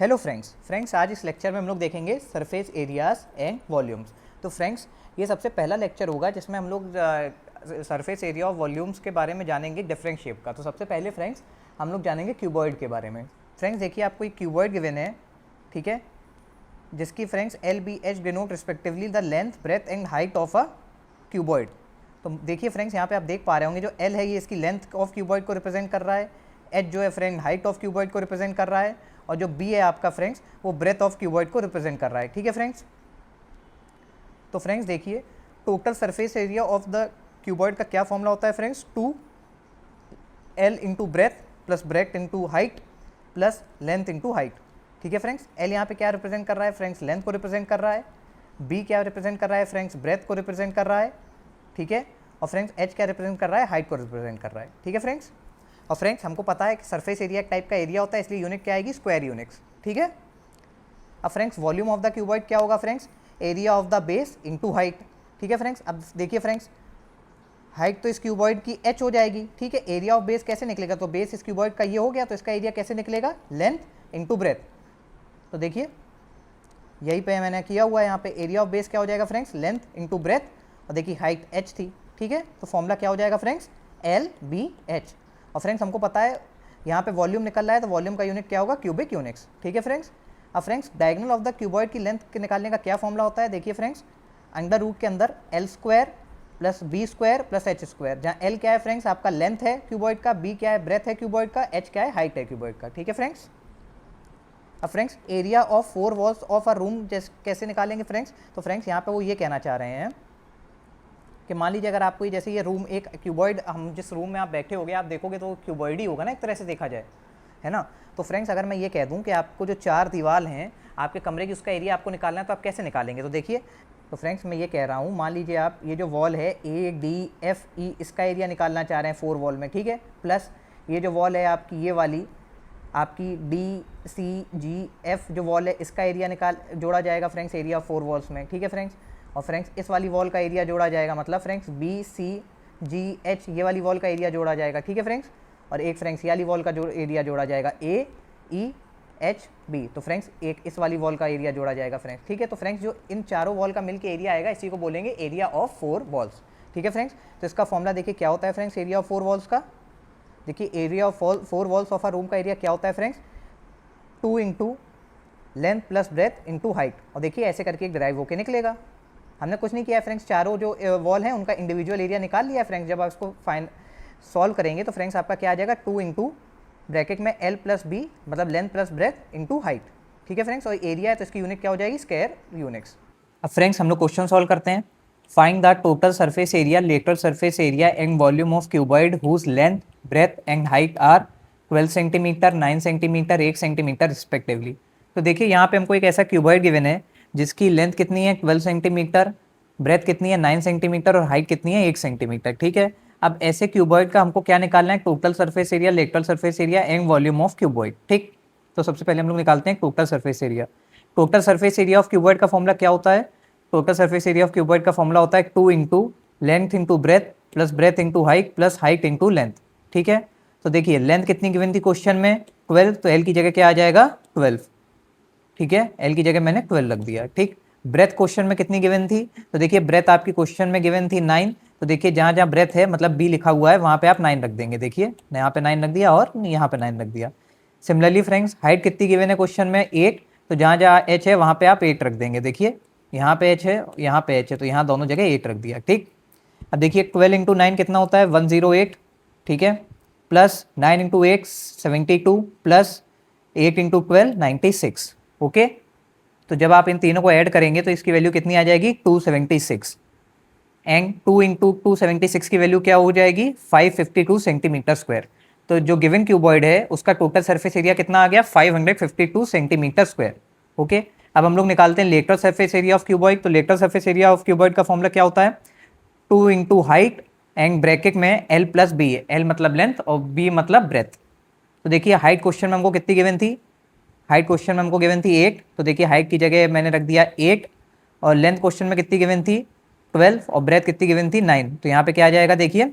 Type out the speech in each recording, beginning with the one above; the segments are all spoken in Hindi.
हेलो फ्रेंड्स आज इस लेक्चर में हम लोग देखेंगे सरफेस एरियाज एंड वॉल्यूम्स। तो फ्रेंड्स ये सबसे पहला लेक्चर होगा जिसमें हम लोग सरफेस एरिया और वॉल्यूम्स के बारे में जानेंगे डिफरेंट शेप का। तो सबसे पहले फ्रेंड्स हम लोग जानेंगे क्यूबॉइड के बारे में। फ्रेंड्स देखिए आपको एक क्यूबॉइड गिवन है, ठीक है, जिसकी friends L B H denote respectively the length breadth and height of a cuboid. तो देखिए फ्रेंड्स यहाँ पे आप देख पा रहे होंगे जो एल है ये इसकी लेंथ ऑफ क्यूबॉइड को रिप्रेजेंट कर रहा है, एच जो है फ्रेंड हाइट ऑफ क्यूबॉइड को रिप्रेजेंट कर रहा है, और जो बी है आपका फ्रेंड्स वो ब्रेथ ऑफ क्यूबॉइड को रिप्रेजेंट कर रहा है, ठीक है फ्रेंड्स। तो फ्रेंड्स देखिए total surface area of the cuboid का क्या फॉर्मूला होता है friends, 2L into breadth plus breadth into height plus length into height, ठीक है फ्रेंड्स। एल यहाँ पे क्या रिप्रेजेंट कर रहा है फ्रेंड्स, लेंथ को रिप्रेजेंट कर रहा है, बी क्या रिप्रेजेंट कर रहा है फ्रेंड्स, ब्रेथ को रिप्रेजेंट कर रहा है, ठीक है, और फ्रेंड्स एच क्या रिप्रेजेंट कर रहा है, हाइट को रिप्रेजेंट कर रहा है, ठीक है फ्रेंड्स। और फ्रेंड्स हमको पता है कि सरफेस एरिया एक टाइप का एरिया होता है, इसलिए यूनिट क्या आएगी, स्क्वायर यूनिट्स, ठीक है। अब friends volume of the cuboid क्या होगा friends, area of the base into height, ठीक है फ्रेंड्स। अब देखिए फ्रेंड्स हाइट तो इस क्यूबॉइड की h हो जाएगी, ठीक है, एरिया ऑफ बेस कैसे निकलेगा, तो बेस इस क्यूबॉइड का ये हो गया, तो इसका एरिया कैसे निकलेगा, लेंथ इनटू ब्रेथ। तो देखिए यही पे मैंने किया हुआ है, यहाँ पे एरिया ऑफ बेस क्या हो जाएगा फ्रेंड्स, लेंथ इनटू ब्रेथ, और देखिए हाइट h थी, ठीक है, तो फॉर्मूला क्या हो जाएगा फ्रेंड्स, LBH। और फ्रेंड्स हमको पता है यहाँ पे वॉल्यूम निकल रहा है, तो वॉल्यूम का यूनिट क्या होगा, क्यूबिक यूनिट्स, ठीक है फ्रेंड्स। अब friends diagonal of the cuboid की लेंथ निकालने का क्या फॉर्मूला होता है, देखिए फ्रेंड्स अंडर रूट के अंदर L square plus B square plus H square, जहाँ L क्या है फ्रेंड्स आपका लेंथ है क्यूबॉइड का, B क्या है ब्रेथ है क्यूबॉइड का, H क्या है हाइट है क्यूबॉइड का, ठीक है फ्रेंड्स। अब friends area of 4 walls of a room कैसे निकालेंगे फ्रेंड्स, तो फ्रेंड्स यहाँ पे वो ये कहना चाह रहे हैं कि मान लीजिए अगर आपको जैसे ये रूम एक क्यूबॉइड, हम जिस रूम में आप बैठे होगे आप देखोगे तो क्यूबॉइड ही होगा ना एक तरह से देखा जाए, है ना। तो फ्रेंड्स अगर मैं ये कह दूं कि आपको जो 4 दीवार हैं आपके कमरे की, उसका एरिया आपको निकालना है, तो आप कैसे निकालेंगे, तो देखिए तो फ्रेंड्स मैं ये कह रहा हूँ, मान लीजिए आप ये जो वॉल है ADFE इसका एरिया निकालना चाह रहे हैं 4 वॉल में, ठीक है, प्लस ये जो वॉल है आपकी ये वाली आपकी DCGF जो वॉल है इसका एरिया जोड़ा जाएगा फ्रेंड्स एरिया ऑफ 4 वॉल्स में, ठीक है फ्रेंड्स। और फ्रेंड्स इस वाली वॉल का एरिया जोड़ा जाएगा, मतलब फ्रेंड्स BCGH ये वाली वॉल का एरिया जोड़ा जाएगा, ठीक है फ्रेंड्स। और एक फ्रेंड्स ये वाली वॉल का जो एरिया जोड़ा जाएगा AEHB, तो फ्रेंड्स एक इस वाली वॉल का एरिया जोड़ा जाएगा फ्रेंड्स, ठीक है। तो फ्रेंड्स जो इन चारों वॉल का मिलकर एरिया आएगा इसी को बोलेंगे एरिया ऑफ 4 वॉल्स, ठीक है फ्रेंड्स। तो इसका फॉर्मूला देखिए क्या होता है फ्रेंड्स एरिया ऑफ 4 वॉल्स का, देखिए area of 4 walls of a room का एरिया क्या होता है friends, 2 into length plus breadth into height, और देखिए ऐसे करके एक ड्राइव होके निकलेगा। हमने कुछ नहीं किया है फ्रेंड्स, चारों जो वॉल हैं उनका इंडिविजुअल एरिया निकाल लिया है फ्रेंड्स। जब आप इसको सॉल्व करेंगे तो फ्रेंड्स आपका क्या आ जाएगा, 2 इंटू ब्रैकेट में L प्लस बी मतलब length plus breadth into height, ठीक है फ्रेंड्स। और एरिया है तो इसकी यूनिट क्या हो जाएगी, स्क्वायर यूनिट्स। अब फ्रेंड्स हम लोग क्वेश्चन सॉल्व करते हैं। Find the total surface area, lateral surface area and volume of cuboid whose length breadth and height are 12 centimetre 9 centimetre 1 centimetre respectively. तो देखिए यहाँ पे हमको एक ऐसा क्यूबॉइड गिवन है जिसकी लेंथ कितनी है 12 सेंटीमीटर, ब्रेथ कितनी है 9 सेंटीमीटर और हाइट कितनी है 1 सेंटीमीटर, ठीक है। अब ऐसे क्यूबॉइड का हमको क्या निकालना है, total surface area, lateral surface area and volume of cuboid, ठीक। तो सबसे पहले हम लोग निकालते हैं total surface area. Total surface area of cuboid का फॉर्मूला क्या होता है, total surface area of cuboid का फॉर्मूला होता है 2 into length into breath plus breadth into height plus height into length, ठीक है। तो देखिए लेंथ कितनी गिवन थी क्वेश्चन में 12, तो L की जगह क्या आ जाएगा 12, ठीक है, L की जगह मैंने 12 रख दिया, ठीक। ब्रेथ क्वेश्चन में कितनी गिवन थी, तो देखिए ब्रेथ आपकी क्वेश्चन में गिवन थी 9, तो देखिए जहाँ जहाँ ब्रेथ है मतलब B लिखा हुआ है वहाँ पे आप 9 रख देंगे, देखिए यहाँ पे 9 रख दिया और यहाँ पे 9 रख दिया। सिमिलरली फ्रेंड्स हाइट कितनी गिवन है क्वेश्चन में 8, तो जहाँ जहाँ H है वहाँ पे आप 8 रख देंगे, देखिए यहाँ पे H है यहाँ पे H है, तो यहाँ दोनों जगह 8 रख दिया, ठीक। अब देखिए 12 इंटू 9 कितना होता है 108, ठीक है, plus 9 into 8 72 plus 8 into 12 96, okay. तो जब आप इन तीनों को ऐड करेंगे तो इसकी वैल्यू कितनी आ जाएगी 276, एंड 2 इंटू 276 की वैल्यू क्या हो जाएगी 552 सेंटीमीटर स्क्वायर। तो जो गिवन क्यूबॉइड है उसका टोटल सरफेस एरिया कितना आ गया 552 सेंटीमीटर स्क्वायर, ओके। अब हम लोग निकालते हैं lateral surface area of cuboid. तो lateral surface area of cuboid का फॉर्मूला क्या होता है, 2 इंटू हाइट एंड ब्रैकेट में L प्लस बी, L मतलब लेंथ और B मतलब ब्रेथ। तो देखिए हाइट क्वेश्चन में हमको कितनी गिवन थी, हाइट क्वेश्चन में हमको गिवन थी 8, तो देखिए हाइट की जगह मैंने रख दिया 8, और लेंथ क्वेश्चन में कितनी गिवन थी 12, और ब्रेथ कितनी गिवन थी 9, तो यहाँ पे क्या आ जाएगा देखिए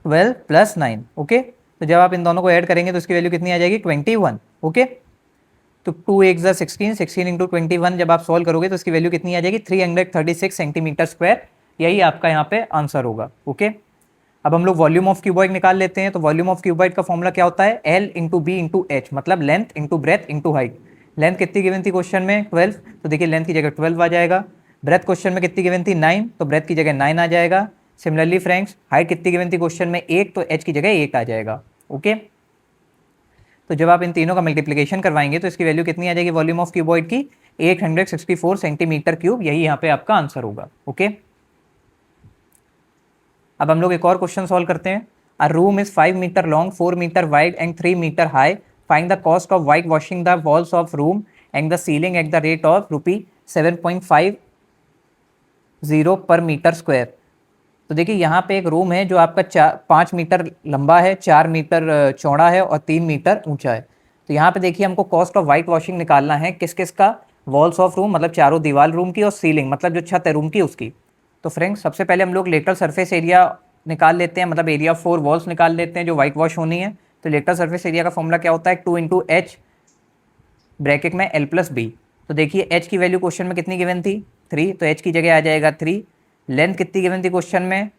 12 प्लस 9। ओके, तो जब आप इन दोनों को ऐड करेंगे तो इसकी वैल्यू कितनी आ जाएगी 21। ओके, तो 2 एक 16, 16 इंटू 21 जब आप सॉल्व करोगे तो इसकी वैल्यू कितनी आ जाएगी 336 सेंटीमीटर स्क्वायर। यही आपका यहाँ पे आंसर होगा। ओके, अब हम लोग वॉल्यूम ऑफ क्यूबॉइड निकाल लेते हैं। तो वॉल्यूम ऑफ क्यूबॉइड का फॉर्मूला क्या होता है, L into B into H, मतलब length into breadth into height. Length कितनी गिवन थी क्वेश्चन में 12, तो देखिए लेंथ की जगह 12 आ जाएगा। ब्रेथ क्वेश्चन में कितनी गिवन थी 9, तो ब्रेथ की जगह 9 आ जाएगा। सिमिलरली फ्रेंड्स हाइट कितनी गिवन थी क्वेश्चन में 1, तो एच की जगह 1 आ जाएगा। ओके, तो जब आप इन तीनों का मल्टीप्लिकेशन करवाएंगे तो इसकी वैल्यू कितनी आ जाएगी वॉल्यूम ऑफ क्यूबॉइड की 864 सेंटीमीटर क्यूब। यही यहाँ पे आपका आंसर होगा। ओके, अब हम लोग एक और क्वेश्चन सॉल्व करते हैं। A room is 5 metre long, 4 metre wide and 3 metre high. Find the cost of white washing the walls of room and the ceiling at the rate of ₹7.50 per metre square. तो देखिए यहाँ पे एक रूम है जो आपका 5 मीटर लंबा है, 4 मीटर चौड़ा है और 3 मीटर ऊंचा है। तो यहाँ पे देखिए हमको कॉस्ट ऑफ वाइट वॉशिंग निकालना है किस किस का, वॉल्स ऑफ रूम मतलब चारों दीवार रूम की, और सीलिंग मतलब जो छत है रूम की उसकी। तो फ्रेंड्स सबसे पहले हम लोग लेटरल सरफेस एरिया निकाल लेते हैं, मतलब एरिया ऑफ 4 वॉल्स निकाल लेते हैं जो वाइट वॉश होनी है। तो लेटरल सरफेस एरिया का फॉर्मूला क्या होता है 2 इंटू एच ब्रैकेट में L प्लस बी। तो देखिए एच की वैल्यू क्वेश्चन में कितनी गिवन थी 3, तो एच की जगह आ जाएगा 3। लेंथ कितनी गिवन थी क्वेश्चन में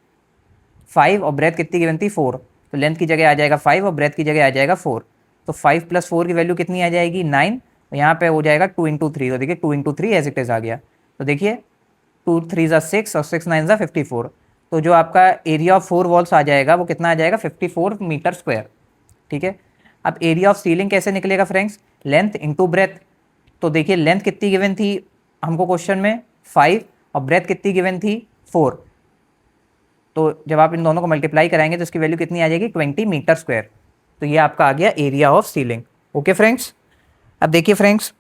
5 और ब्रेथ कितनी गिवन थी 4, तो लेंथ की जगह आ जाएगा 5 और ब्रेथ की जगह आ जाएगा 4। तो 5 प्लस 4 की वैल्यू कितनी आ जाएगी 9, और यहाँ पे हो जाएगा 2 इंटू 3। तो देखिए 2 इंटू 3 एज इट इज़ आ गया। तो देखिए 2 3 ज़ा 6 और 6 9 ज़ा 54। तो जो आपका एरिया ऑफ 4 वॉल्स आ जाएगा वो कितना आ जाएगा 54 मीटर स्क्वायर। ठीक है, अब एरिया ऑफ सीलिंग कैसे निकलेगा फ्रेंड्स, लेंथ इंटू ब्रेथ। तो देखिए लेंथ कितनी गिवन थी हमको क्वेश्चन में 5 और ब्रेथ कितनी गिवन थी 4। तो जब आप इन दोनों को मल्टीप्लाई कराएंगे तो इसकी वैल्यू कितनी आ जाएगी 20 मीटर स्क्वायर। तो ये आपका आ गया area of ceiling. Okay friends, अब देखिए friends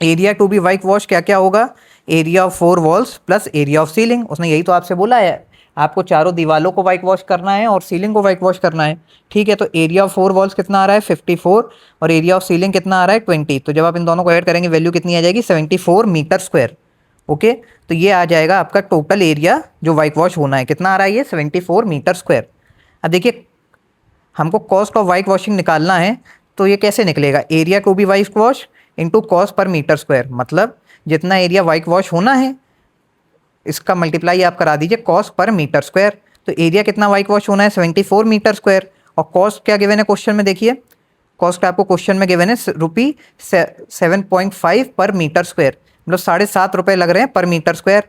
area to be white wash क्या क्या होगा, area of 4 walls plus area of ceiling. उसने यही तो आपसे बोला है आपको चारों दीवालों को वाइट वॉश करना है और सीलिंग को वाइट वॉश करना है। ठीक है, तो एरिया ऑफ 4 वॉल्स कितना आ रहा है 54 और एरिया ऑफ सीलिंग कितना आ रहा है 20। तो जब आप इन दोनों को ऐड करेंगे वैल्यू कितनी आ जाएगी 74 मीटर स्क्वायर। ओके, तो ये आ जाएगा आपका टोटल एरिया जो वाइट वॉश होना है, कितना आ रहा है ये 74 मीटर स्क्वायर। अब देखिए हमको कॉस्ट ऑफ वाइट वॉशिंग निकालना है, तो ये कैसे निकलेगा, area to be white wash into cost per metre square, मतलब जितना एरिया वाइट वॉश होना है इसका मल्टीप्लाई आप करा दीजिए कॉस्ट पर मीटर स्क्वायर। तो एरिया कितना वाइट वॉश होना है 74 मीटर स्क्वायर, और कॉस्ट क्या गिवन है क्वेश्चन में, देखिए कॉस्ट आपको क्वेश्चन में गिवन है ₹7.5 पर मीटर स्क्वायर, मतलब ₹7.5 लग रहे हैं पर मीटर स्क्वायर।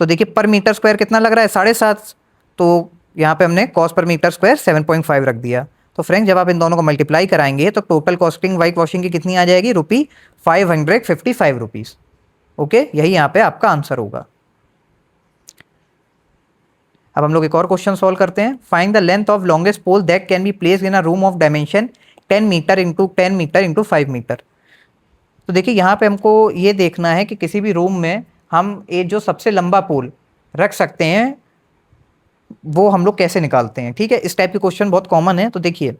तो देखिए पर मीटर स्क्वायर कितना लग रहा है 7.5, तो यहाँ पे हमने कॉस्ट पर मीटर स्क्वायर 7.5 रख दिया। तो फ्रेंड्स जब आप इन दोनों को मल्टीप्लाई कराएंगे तो टोटल कॉस्टिंग वाइट वॉशिंग की कितनी आ जाएगी ₹555। ओके, यही यहाँ पे आपका आंसर होगा। अब हम लोग एक और क्वेश्चन सॉल्व करते हैं। Find the length of longest pole that can be placed in a room of dimension 10 metre into 10 metre into 5 metre. तो देखिए यहाँ पे हमको ये देखना है कि किसी भी रूम में हम ये जो सबसे लंबा पोल रख सकते हैं वो हम लोग कैसे निकालते हैं। ठीक है, इस टाइप के क्वेश्चन बहुत कॉमन है। तो देखिए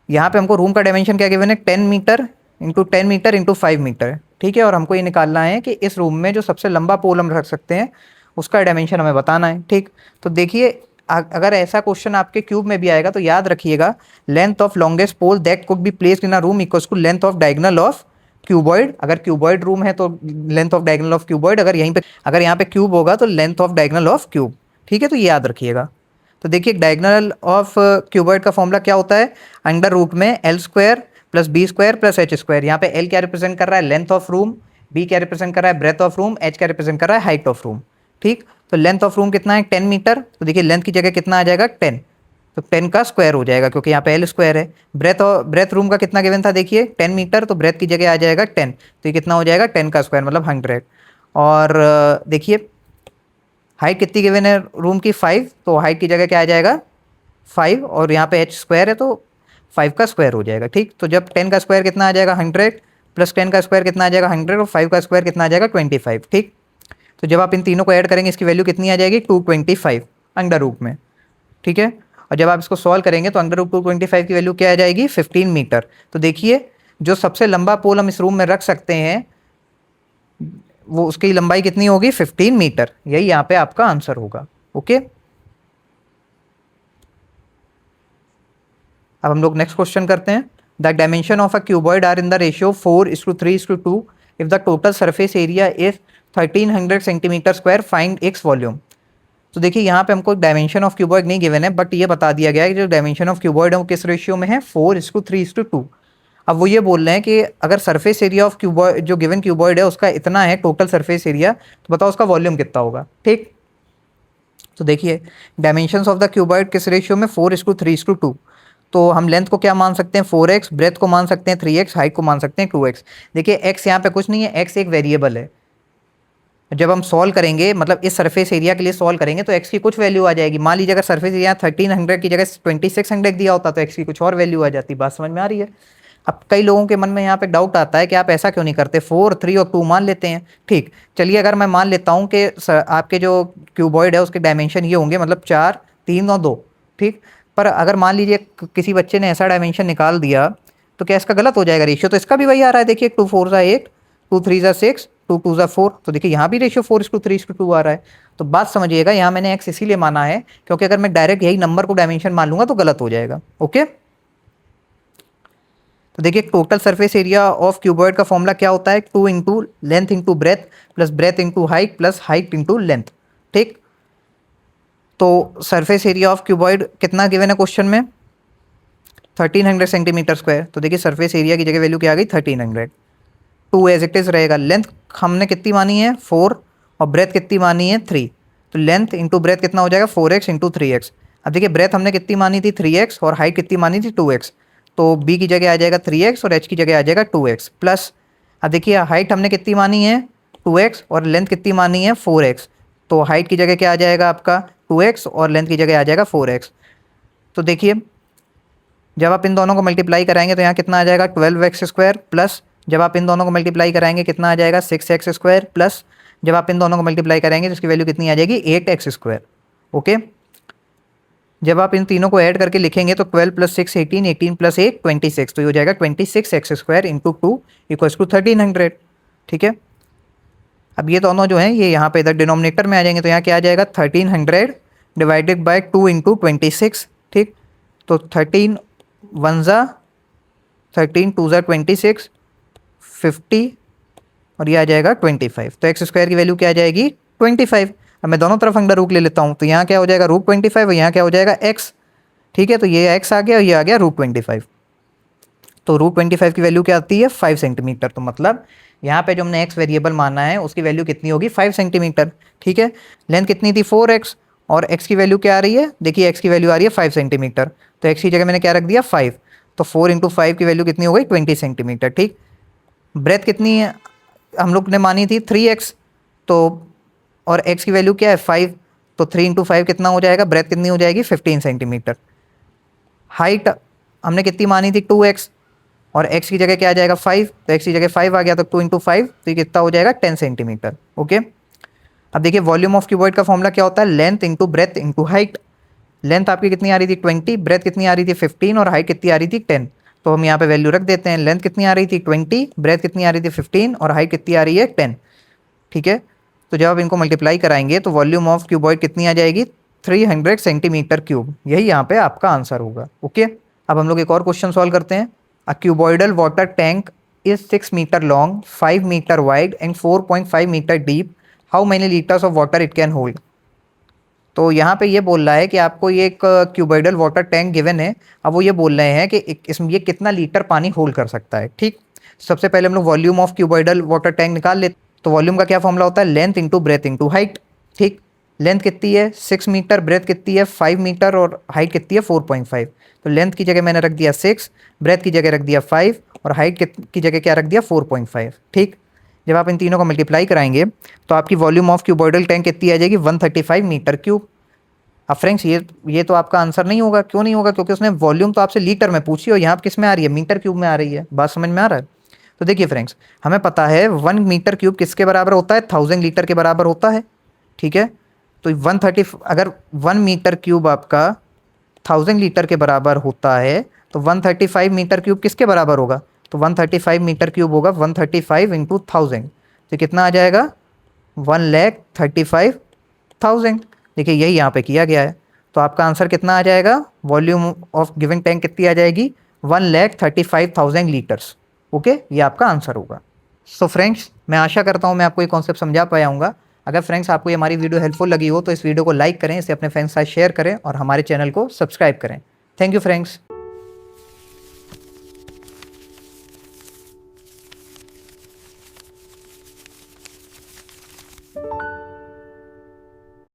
यहाँ पे हमको रूम का डायमेंशन क्या गिवन है 10 metre into 10 metre into 5 metre. ठीक है, और हमको ये निकालना है कि इस रूम में जो सबसे लंबा पोल हम रख सकते हैं उसका डायमेंशन हमें बताना है। ठीक, तो देखिए अगर ऐसा क्वेश्चन आपके क्यूब में भी आएगा तो याद रखिएगा length of longest pole that could be placed in a room equals to length of diagonal of cuboid. अगर क्यूबॉइड रूम है तो length of diagonal of cuboid, अगर यहाँ पे क्यूब होगा तो length of diagonal of cube. ठीक है, तो ये याद रखिएगा। तो देखिए डायगोनल ऑफ क्यूबॉइड का फॉर्मूला क्या होता है, अंडर रूट में L square plus B square plus H square. यहाँ पे एल क्या रिप्रेजेंट कर रहा है लेंथ ऑफ रूम, बी क्या रिप्रेजेंट कर रहा है ब्रेथ ऑफ रूम, एच क्या रिप्रेजेंट कर रहा है हाइट ऑफ रूम। ठीक, तो लेंथ ऑफ रूम कितना है 10 मीटर, तो देखिए लेंथ की जगह कितना आ जाएगा 10, तो 10 का स्क्वायर हो जाएगा क्योंकि यहाँ पे एल स्क्वायर है। ब्रेथ रूम का कितना गिवन था देखिए 10 मीटर, तो ब्रेथ की जगह आ जाएगा 10, तो ये कितना हो जाएगा 10 का स्क्वायर मतलब 100। और देखिए हाइट कितनी गिवन है रूम की 5, तो हाइट की जगह क्या आ जाएगा 5, और यहाँ पे एच स्क्वायर है तो 5 का स्क्वायर हो जाएगा। ठीक, तो जब 10 का स्क्वायर कितना आ जाएगा 100 प्लस 10 का स्क्वायर कितना आ जाएगा 100 और 5 का स्क्वायर कितना आ जाएगा 25। ठीक, तो जब आप इन तीनों को ऐड करेंगे इसकी वैल्यू कितनी आ जाएगी 225 अंडर रूट में। ठीक है, और जब आप इसको सॉल्व करेंगे तो अंडर रूट 225 की वैल्यू क्या आ जाएगी 15 मीटर। तो देखिए जो सबसे लंबा पोल हम इस रूम में रख सकते हैं वो उसकी लंबाई कितनी होगी 15 मीटर। यही यहाँ पे आपका आंसर होगा। ओके, अब हम लोग नेक्स्ट क्वेश्चन करते हैं। The dimension of a cuboid are in the ratio 4:3:2 if the total surface area is 1300 centimetre square, find X volume. तो देखिए यहाँ पे हमको डायमेंशन ऑफ क्यूबॉइड नहीं गिवन है, बट ये बता दिया गया है कि जो डायमेंशन ऑफ क्यूबॉइड है वो किस रेशियो में है, 4:3:2। अब वो ये बोल रहे हैं कि अगर सरफेस एरिया ऑफ क्यूबॉइड जो गिवन क्यूबॉइड है उसका इतना है टोटल सरफेस एरिया, तो बताओ उसका वॉल्यूम कितना होगा। ठीक, तो देखिए डायमेंशंस ऑफ द क्यूबॉइड किस रेशियो में, 4:3:2। तो हम लेंथ को क्या मान सकते हैं, 4x, ब्रेथ को मान सकते हैं 3x, हाइट को मान सकते हैं 2x। देखिए x यहाँ पे कुछ नहीं है, x एक वेरिएबल है। जब हम सॉल्व करेंगे, मतलब इस सरफेस एरिया के लिए सॉल्व करेंगे, तो x की कुछ वैल्यू आ जाएगी। मान लीजिए अगर सरफेस एरिया 1300 की जगह 2600 दिया होता तो x की कुछ और वैल्यू आ जाती। बात समझ में आ रही है। अब कई लोगों के मन में यहाँ पे डाउट आता है कि आप ऐसा क्यों नहीं करते, 4, 3 और 2 मान लेते हैं। ठीक, चलिए अगर मैं मान लेता हूँ कि आपके जो क्यूबॉइड है उसके डायमेंशन ये होंगे, मतलब 4, 3 और 2। ठीक, पर अगर मान लीजिए किसी बच्चे ने ऐसा डायमेंशन निकाल दिया तो क्या इसका गलत हो जाएगा रेशियो? तो इसका भी वही आ रहा है। देखिए 2 4 8, 2 3 6, 2 2 4। तो देखिए यहाँ भी रेशियो 4:3:2 आ रहा है। तो बात समझिएगा, यहाँ मैंने एक्स इसीलिए माना है क्योंकि अगर मैं डायरेक्ट यही नंबर को डायमेंशन मान लूंगा तो गलत हो जाएगा। ओके, तो देखिए total surface area of cuboid का फॉर्मूला क्या होता है, 2 into length into breath plus breadth into height plus height into length. ठीक, तो सरफेस एरिया ऑफ क्यूबॉइड कितना गिवन है क्वेश्चन में, 1300 सेंटीमीटर स्क्वायर। तो देखिए सरफेस एरिया की जगह वैल्यू क्या आ गई, 1300। 2 एज इट इज़ रहेगा। लेंथ हमने कितनी मानी है, 4, और ब्रेथ कितनी मानी है, 3। तो लेंथ इंटू ब्रेथ कितना हो जाएगा, 4x इंटू 3x। अब देखिए ब्रेथ हमने कितनी मानी थी, 3x, और हाइट कितनी मानी थी, 2x। तो b की जगह आ जाएगा 3x और h की जगह आ जाएगा 2x प्लस। अब देखिए हाइट हमने कितनी मानी है, 2x, और लेंथ कितनी मानी है, 4x। तो हाइट की जगह क्या आ जाएगा आपका, 2x, और लेंथ की जगह आ जाएगा 4x। तो देखिए जब आप इन दोनों को मल्टीप्लाई कराएंगे तो यहाँ कितना आ जाएगा, 12x² प्लस जब आप इन दोनों को मल्टीप्लाई कराएंगे कितना आ जाएगा, 6x² प्लस जब आप इन दोनों को मल्टीप्लाई कराएंगे तो इसकी वैल्यू कितनी आ जाएगी, 8x²। ओके, जब आप इन तीनों को ऐड करके लिखेंगे तो 12 + 6 18, 18 + 8 26। तो ये हो जाएगा 26x² इंटू 2 = 1300। ठीक है, अब ये दोनों जो हैं ये यहाँ पे इधर डिनोमिनेटर में आ जाएंगे। तो यहाँ क्या आ जाएगा, 1300 डिवाइडेड बाई 2 इंटू 26। ठीक, तो 13 1 ज़ा 13, 2 ज़ा 26, 50, और ये आ जाएगा 25। तो x² की वैल्यू क्या आ जाएगी, 25। अब मैं दोनों तरफ अंडर रूट ले लेता हूँ, तो यहाँ क्या हो जाएगा, √25, और यहाँ क्या हो जाएगा, x। ठीक है, तो ये x आ गया और ये आ गया √25। तो √25 की वैल्यू क्या आती है, 5 सेंटीमीटर। तो मतलब यहाँ पे जो हमने x वेरिएबल माना है उसकी वैल्यू कितनी होगी, 5 सेंटीमीटर। ठीक है, लेंथ कितनी थी, 4x, और x की वैल्यू क्या आ रही है, देखिए x की वैल्यू आ रही है 5 सेंटीमीटर। तो x की जगह मैंने क्या रख दिया, 5। तो 4 × 5 की वैल्यू कितनी हो गई, 20 सेंटीमीटर। ठीक, ब्रेथ कितनी है हम लोग ने मानी थी, 3x। तो और x की वैल्यू क्या है, 5। तो 3 × 5 कितना हो जाएगा, ब्रेथ कितनी हो जाएगी, 15 सेंटीमीटर। हाइट हमने कितनी मानी थी, 2x, और x की जगह क्या आ जाएगा, 5। तो x की जगह 5 आ गया, तो 2 × 5, तो ये कितना हो जाएगा, 10 सेंटीमीटर। ओके, अब देखिए वॉल्यूम ऑफ क्यूबॉइड का फॉर्मूला क्या होता है, length into breadth into height. Length आपकी कितनी आ रही थी, 20, ब्रेथ कितनी आ रही थी, 15, और हाइट कितनी आ रही थी, 10। तो हम यहाँ पे वैल्यू रख देते हैं। लेंथ कितनी आ रही थी, 20, ब्रेथ कितनी आ रही थी, 15, और हाइट कितनी आ रही है, 10। ठीक है, तो जब आप इनको मल्टीप्लाई कराएंगे तो वॉल्यूम ऑफ क्यूबॉइड कितनी आ जाएगी, 300 सेंटीमीटर क्यूब। यही यहाँ पे आपका आंसर होगा। ओके, अब हम लोग एक और क्वेश्चन सॉल्व करते हैं। A cuboidal water tank is 6 metre long, 5 metre wide and 4.5 metre deep. How many litres of water it can hold. तो यहाँ पे ये बोल रहा है कि आपको ये एक क्यूबॉइडल वाटर टैंक गिवन है। अब वो ये बोल रहे हैं कि इसमें ये कितना लीटर पानी होल्ड कर सकता है। ठीक, सबसे पहले हम लोग volume of cuboidal water tank निकाल लेते। तो वॉल्यूम का क्या फॉर्मूला होता है, length into breadth into height. ठीक, लेंथ कितनी है, 6 मीटर, ब्रेथ कितनी है, 5 मीटर, और हाइट कितनी है, 4.5। तो लेंथ की जगह मैंने रख दिया 6, ब्रेथ की जगह रख दिया 5, और हाइट की जगह क्या रख दिया, 4.5। ठीक, जब आप इन तीनों को मल्टीप्लाई कराएंगे तो आपकी वॉल्यूम ऑफ क्यूबॉइडल टैंक कितनी आ जाएगी, 135 मीटर क्यूब। अब फ्रेंड्स ये तो आपका आंसर नहीं होगा। क्यों नहीं होगा, क्योंकि उसने वॉल्यूम तो आपसे लीटर में पूछी और यहाँ पर किस में आ रही है, मीटर क्यूब में आ रही है। बात समझ में आ रहा है। तो देखिए फ्रेंड्स, हमें पता है 1 मीटर क्यूब किसके बराबर होता है, 1000 लीटर के बराबर होता है। ठीक है, तो 130, अगर 1 मीटर क्यूब आपका 1000 लीटर के बराबर होता है तो 135 मीटर क्यूब किसके बराबर होगा, तो 135 मीटर क्यूब होगा 135 इंटू 1000। तो कितना आ जाएगा, 1,35,000। देखिए यही यहाँ पे किया गया है। तो आपका आंसर कितना आ जाएगा, वॉल्यूम ऑफ गिविंग टैंक कितनी आ जाएगी, 1,35,000 लीटर्स। ओके, ये आपका आंसर होगा। सो फ्रेंड्स, मैं आशा करता हूँ मैं आपको ये कॉन्सेप्ट समझा पाया हूँ। अगर फ्रेंड्स आपको ये हमारी वीडियो हेल्पफुल लगी हो तो इस वीडियो को लाइक करें, इसे अपने फ्रेंड्स के साथ शेयर करें और हमारे चैनल को सब्सक्राइब करें। Thank you friends.